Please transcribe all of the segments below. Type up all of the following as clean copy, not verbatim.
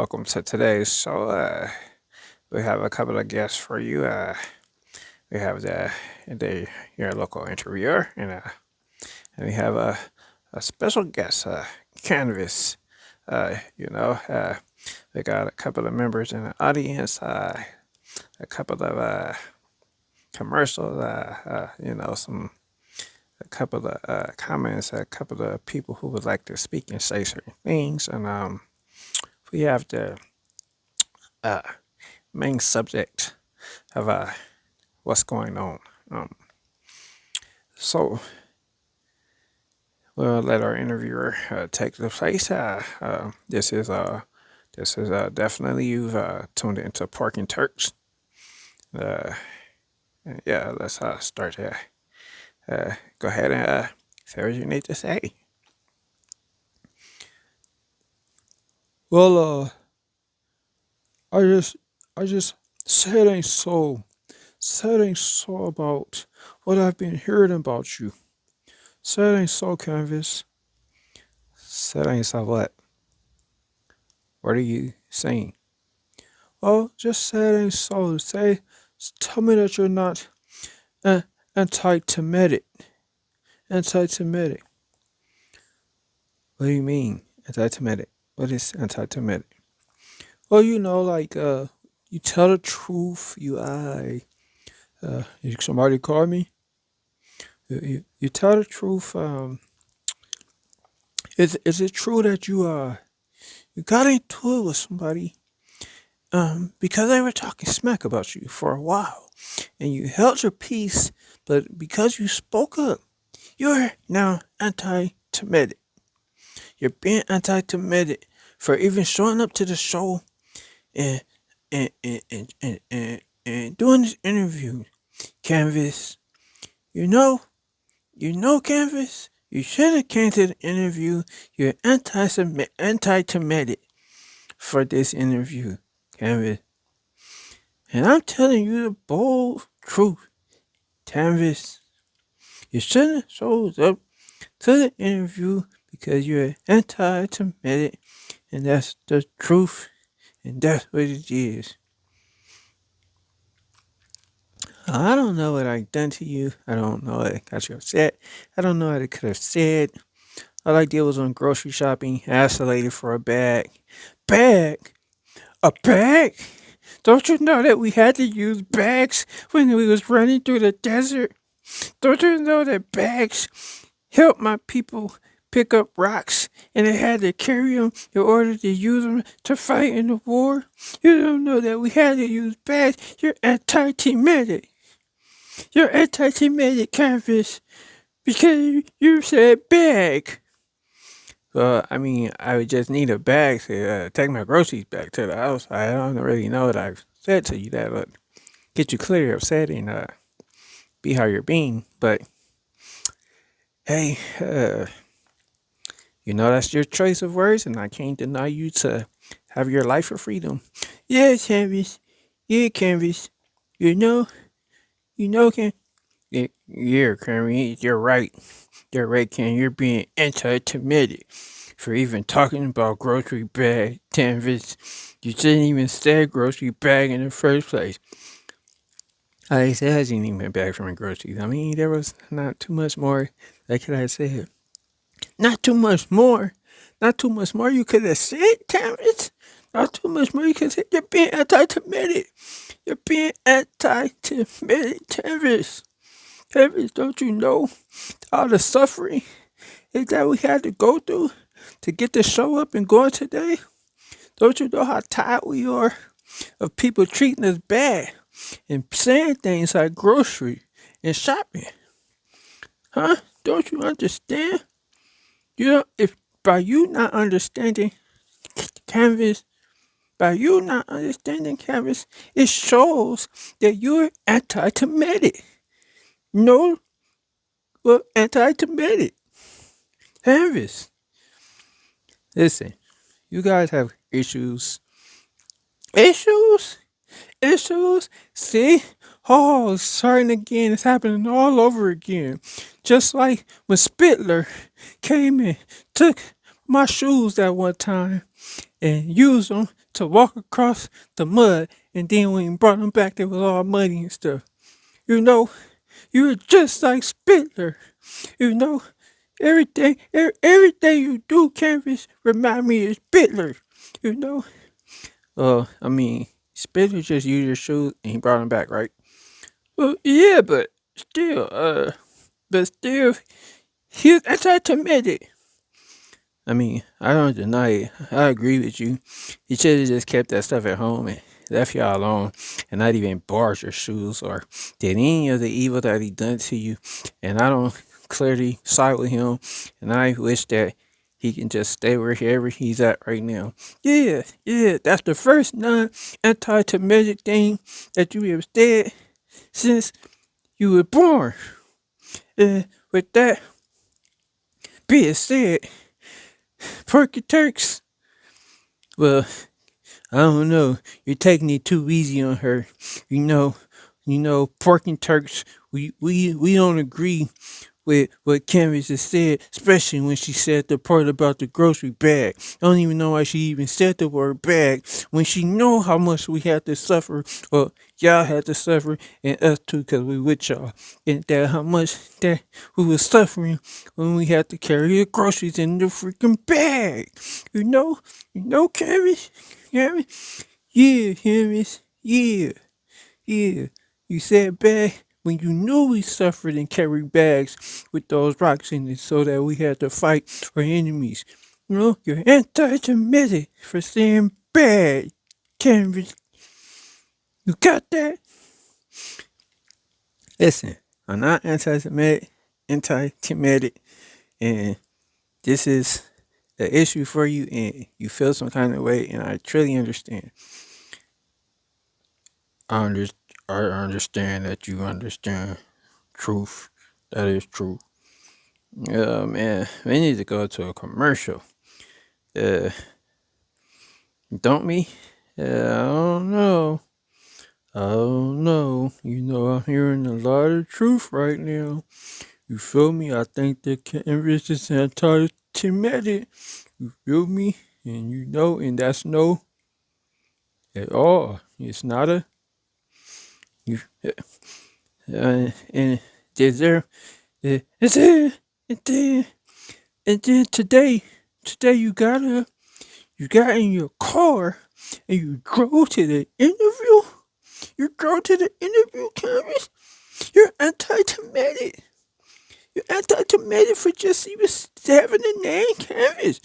welcome to today's show. We have a couple of guests for you. We have the your local interviewer, and we have a special guest, Canvizz. We got a couple of members in the audience, a couple of commercials, a couple of comments, a couple of people who would like to speak and say certain things, and we have the uh, main subject of what's going on. So we'll let our interviewer take the place. This is definitely you've tuned into Pork and Turks. Uh, yeah, let's start here. Go ahead and say what you need to say. Well, I just said ain't so about what I've been hearing about you. Said ain't so, Canvas. Said I saw what? What are you saying? Oh, just said ain't so. Tell me that you're not uh, anti-Semitic. Anti-Semitic. What do you mean anti-Semitic? What is anti-Semitic? Well, you tell the truth. Somebody call me. You tell the truth. Is it true that you got into it with somebody because they were talking smack about you for a while, and you held your peace, but because you spoke up, you're now anti-Semitic. You're being anti-Semitic for even showing up to the show and and doing this interview, Canvas. You know, Canvas. You should have came to the interview. You're anti-Semitic for this interview, Canvas. And I'm telling you the bold truth, Canvas. You shouldn't have showed up to the interview because you're anti-Semitic, and that's the truth, and that's what it is. I don't know what I done to you. I don't know what I got you upset. I don't know what I could have said. All I did was on grocery shopping, asked the lady for a bag. Bag? A bag? Don't you know that we had to use bags when we was running through the desert? Don't you know that bags help my people pick up rocks and they had to carry them in order to use them to fight in the war? You don't know that we had to use bags? You're anti-Semitic. You're anti-Semitic, Canvas, because you said bag. Well, I mean, I would just need a bag to take my groceries back to the house. I don't really know what I've said to you that would get you clear upset and be how you're being. But hey, that's your choice of words, and I can't deny you to have your life of freedom. Yeah, Canvas. Yeah, Canvas. You know, Can. Yeah, Kermit, you're right. You're right, Ken. You're being anti-Semitic for even talking about grocery bag, Canvas. You shouldn't even say grocery bag in the first place. I said I didn't even bag from my groceries. I mean, there was not too much more that could I say. Not too much more. Not too much more you could have said, Canvas. Not too much more you could have said. You're being anti-Semitic. You're being anti-Semitic, Canvas. Canvas, don't you know all the suffering is that we had to go through to get the show up and going today? Don't you know how tired we are of people treating us bad and saying things like grocery and shopping? Huh? Don't you understand? If by you not understanding Canvas, it shows that you're anti-Semitic. No, well, anti-Semitic. Canvas. Listen, you guys have issues. Issues? Issues? See? Oh, it's starting again. It's happening all over again. Just like when Spittler came and took my shoes that one time and used them to walk across the mud, and then when he brought him back, it was all muddy and stuff. You know, you were just like Spitler. You know, everything you do, Canvizz, remind me of Spitler. You know. I mean, Spitler just used your shoes and he brought him back, right? Well, yeah, but still, he's anti-Semitic. I mean, I don't deny it. I agree with you. He should have just kept that stuff at home and left y'all alone and not even barred your shoes or did any of the evil that he done to you. And I don't clearly side with him. And I wish that he can just stay wherever he's at right now. Yeah, that's the first non anti-Semitic thing that you have said since you were born. With that being said, Perky Turks, well, I don't know. You're taking it too easy on her. Porky Turks, we don't agree with what Canvizz has said, especially when she said the part about the grocery bag. I don't even know why she even said the word bag when she know how much we had to suffer, or y'all had to suffer, and us too, because we with y'all. And that how much that we was suffering when we had to carry the groceries in the freaking bag. Canvizz? Canvizz? Yeah, Canvizz. Yeah. You said bag when you knew we suffered and carried bags with those rocks in it so that we had to fight our enemies. You're anti-Semitic for saying bad, Canvizz. You got that? Listen, I'm not anti-Semitic, and this is an issue for you, and you feel some kind of way, and I truly understand. I understand that you understand truth. That is true. Yeah, man, we need to go to a commercial. Uh, don't we? Yeah, I don't know. I don't know. I'm hearing a lot of truth right now. You feel me? I think the Canvizz is anti-Semitic. You feel me? And that's no at all. It's not a. You, and is there, is there, and then today you got in your car and you drove to the interview. You drove to the interview, Canvizz. You're anti-Semitic. You're anti-Semitic for just even having the name Canvizz.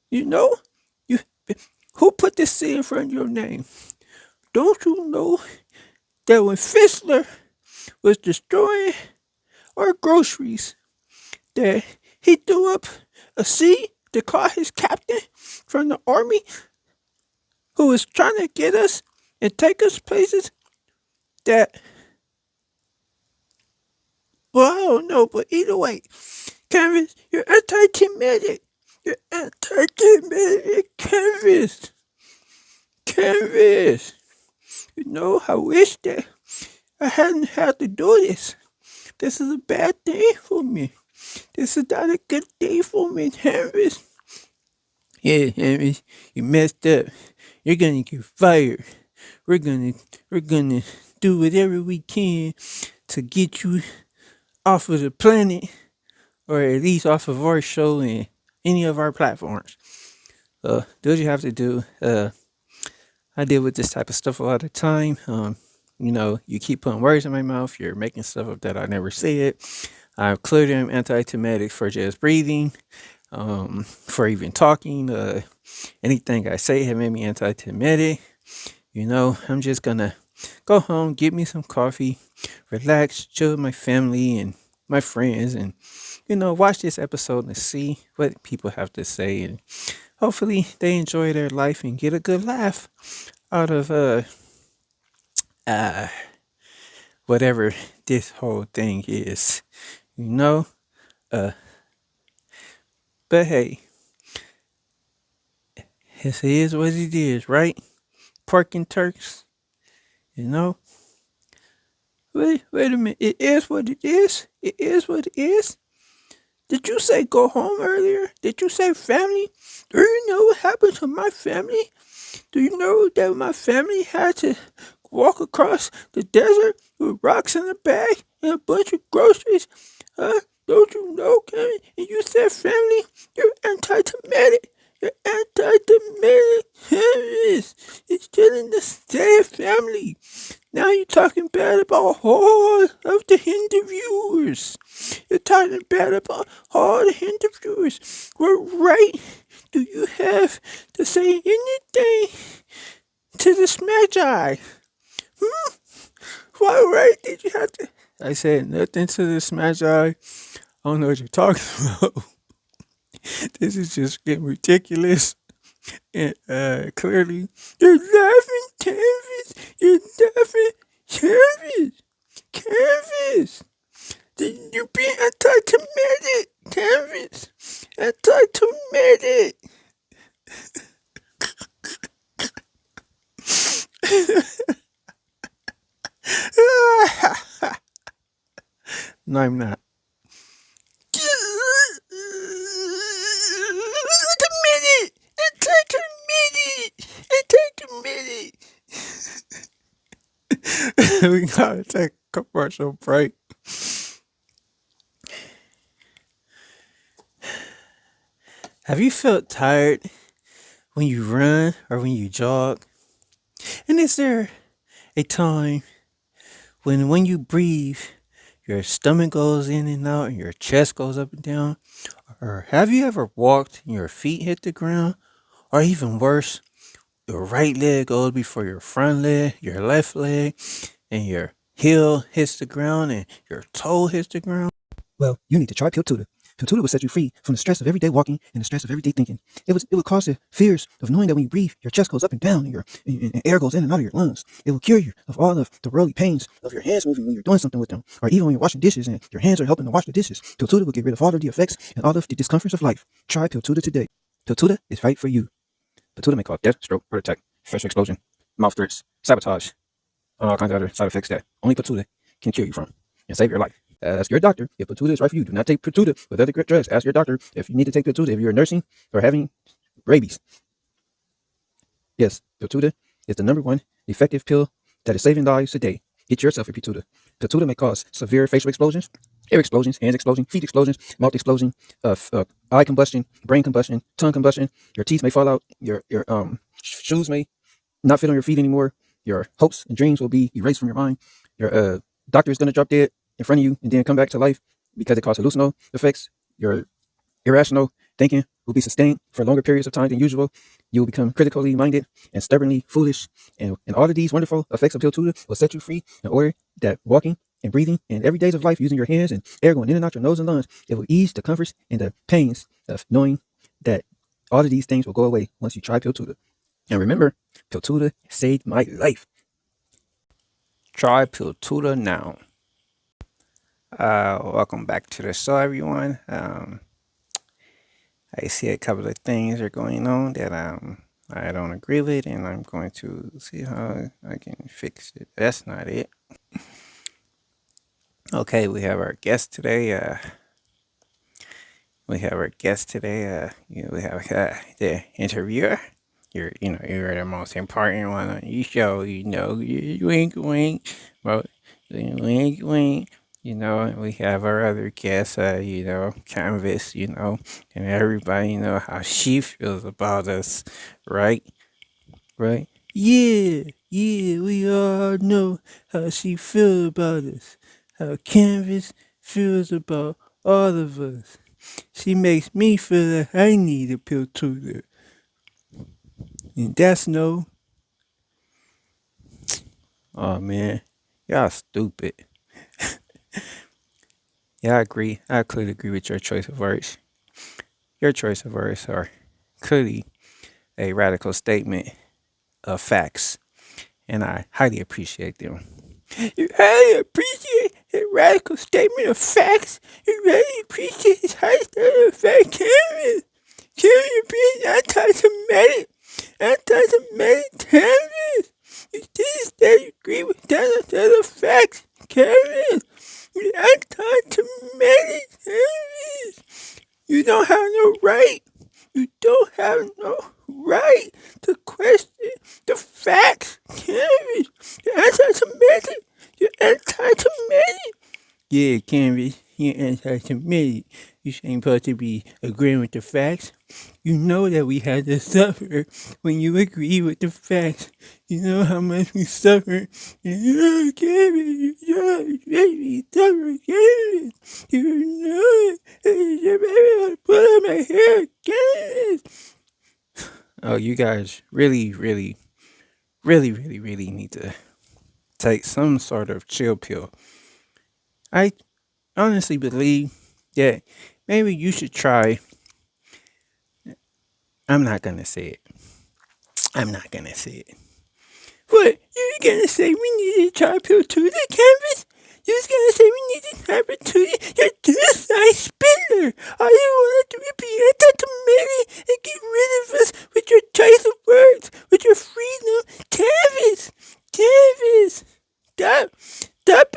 You know, you who put this C in front of your name? Don't you know that when Fischler was destroying our groceries, that he threw up a C to call his captain from the army who was trying to get us and take us places that, well, I don't know, but either way, Canvizz, you're anti-Semitic. You're anti-Semitic, Canvizz. Canvizz. I wish that I hadn't had to do this. This is a bad day for me. This is not a good day for me, Canvizz. Yeah, Canvizz, you messed up. You're gonna get fired. We're gonna do whatever we can to get you off of the planet, or at least off of our show and any of our platforms. Do what you have to do. I deal with this type of stuff a lot of time. You keep putting words in my mouth. You're making stuff up that I never said. I clearly am anti-Semitic for just breathing, for even talking. Anything I say have made me anti-Semitic. I'm just gonna go home, get me some coffee, relax, chill with my family and my friends, and watch this episode and see what people have to say, and hopefully they enjoy their life and get a good laugh out of whatever this whole thing is, but hey, it is what it is, right? Pork and Turks, wait a minute, it is what it is. It is what it is. Did you say go home earlier? Did you say family? Do you know what happened to my family? Do you know that my family had to walk across the desert with rocks in a bag and a bunch of groceries? Huh? Don't you know, Kevin? And you said family? You're anti-Semitic. You're anti-Semitic. It's killing the same family. Now you're talking bad about all of the interviewers. You're talking bad about all the interviewers. What right do you have to say anything to this magi? What right did you have to? I said nothing to this magi. I don't know what you're talking about. This is just getting ridiculous. And clearly, you're laughing, Canvizz. You're laughing, Canvizz. Canvizz. You're being anti-Semitic, Canvizz. Anti-Semitic. No, I'm not. Anti-Semitic. Anti-Semitic. Anti-Semitic. We gotta take a commercial break. Have you felt tired when you run or when you jog? And is there a time when you breathe, your stomach goes in and out and your chest goes up and down? Or have you ever walked and your feet hit the ground? Or even worse, your right leg goes before your front leg, your left leg, and your heel hits the ground and your toe hits the ground? Well, you need to try Piltuda. Piltuda will set you free from the stress of everyday walking and the stress of everyday thinking. It would cause the fears of knowing that when you breathe, your chest goes up and down and air goes in and out of your lungs. It will cure you of all of the worldly pains of your hands moving when you're doing something with them, or even when you're washing dishes and your hands are helping to wash the dishes. Piltuda will get rid of all of the effects and all of the discomforts of life. Try Piltuda today. Piltuda is right for you. Piltuda may cause death, stroke, heart attack, facial explosion, mouth threats, sabotage, and all kinds of other side effects that only Piltuda can cure you from and save your life. Ask your doctor if Piltuda is right for you. Do not take Piltuda with other drugs. Ask your doctor if you need to take Piltuda if you're nursing or having rabies. Yes, Piltuda is the #1 effective pill that is saving lives today. Get yourself a Piltuda. Piltuda may cause severe facial explosions, hair explosions, hands explosions, feet explosions, mouth explosion, eye combustion, brain combustion, tongue combustion. Your teeth may fall out. Your shoes may not fit on your feet anymore. Your hopes and dreams will be erased from your mind. Your doctor is going to drop dead in front of you and then come back to life because it causes hallucinal effects. Your irrational thinking will be sustained for longer periods of time than usual. You will become critically minded and stubbornly foolish. And all of these wonderful effects of Piltuda will set you free in order that walking and breathing and every days of life using your hands and air going in and out your nose and lungs, it will ease the comforts and the pains of knowing that all of these things will go away once you try Piltuda. And remember, Piltuda saved my life. Try Piltuda now. Welcome back to the show, everyone. I see a couple of things are going on that I don't agree with, and I'm going to see how I can fix it. That's not it. Okay, we have our guest today. We have the interviewer. You're the most important one on your show. Wink, wink, but wink, wink. We have our other guests. Canvizz. And everybody know how she feels about us, right? Right? Yeah, we all know how she feels about us. How Canvizz feels about all of us. She makes me feel like I need a pill tutor. And that's no. Oh man, y'all stupid. Yeah, I agree. I clearly agree with your choice of words. Your choice of words are clearly a radical statement of facts, and I highly appreciate them. You highly appreciate a radical statement of facts? You really appreciate his high statement of facts, Canvizz? Canvizz being anti-Semitic? Anti-Semitic Canvizz? You didn't say you agree with that set of facts, Canvizz. You anti-Semitic Canvizz. You don't have no right. You don't have no right. The question, the facts, Canvizz. You're anti-Semitic. You're anti-Semitic. Yeah, Canvizz, you're anti-Semitic. You ain't supposed to be agreeing with the facts. You know that we had to suffer when you agree with the facts. You know how much we suffered. You Canvizz, you suffer, Canvizz. You know it. Your baby pull my hair, Canvizz. Oh, you guys really need to take some sort of chill pill. I honestly believe that maybe you should try. I'm not gonna say it. I'm not gonna say it. What? You were gonna say we need to try pill to the Canvizz? You was gonna say we need to try pill to the you're this nice spinner. All you wanted to be anti-Semitic and get rid of us with your choice of words, with your freedom. Canvizz! Canvizz! Stop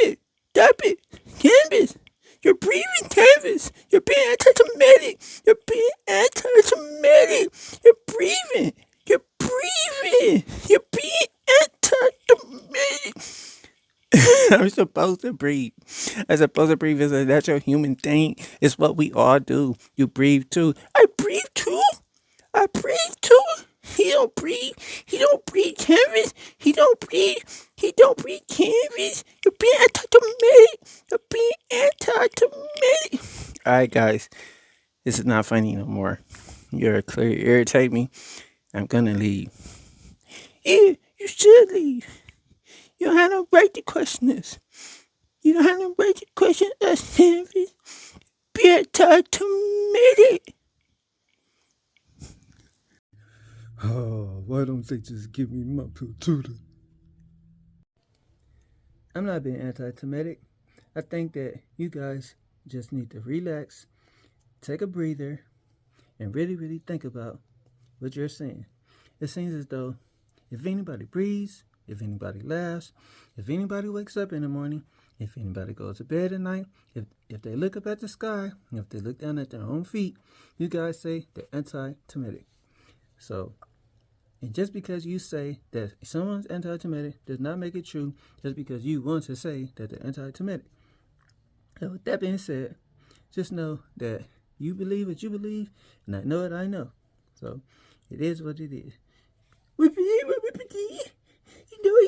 it! Stop it! Canvizz! You're breathing, Canvizz! You're being anti-Semitic! You're being anti-Semitic! You're breathing! You're breathing! You're being anti-Semitic! I'm supposed to breathe. I'm supposed to breathe. It's a natural human thing. It's what we all do. You breathe too. I breathe too? I breathe too? He don't breathe. He don't breathe, Canvizz. He don't breathe. He don't breathe, Canvizz. You're being anti-Semitic. You're being anti-Semitic. All right, guys. This is not funny no more. You're clearly irritate me. I'm gonna leave. Yeah, you should leave. You don't have no right to question us. You don't have no right to question us, Canvizz. Be anti-Semitic. Oh, why don't they just give me my pill tutor? I'm not being anti-Semitic. I think that you guys just need to relax, take a breather, and really think about what you're saying. It seems as though if anybody breathes, if anybody laughs, if anybody wakes up in the morning, if anybody goes to bed at night, if they look up at the sky, if they look down at their own feet, you guys say they're anti-Semitic. So, and just because you say that someone's anti-Semitic does not make it true just because you want to say that they're anti-Semitic. So with that being said, just know that you believe what you believe, and I know what I know. So it is what it is. You know,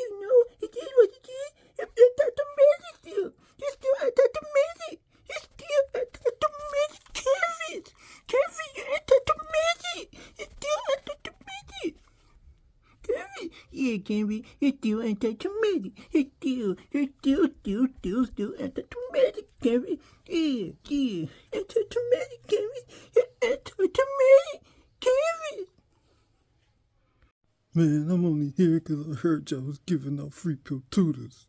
it is what it is. It's anti-Semitic still. You're still anti-Semitic. You're still anti-Semitic. Canvizz. Canvizz, you're anti-Semitic. You're still anti-Semitic. Canvizz. Yeah, Canvizz, you're still anti-Semitic. You're still anti-Semitic, Canvizz. Yeah. Anti-Semitic, Canvizz. You're anti-Semitic, Canvizz. Man, I'm only here because I heard y'all was giving out free pill tutors.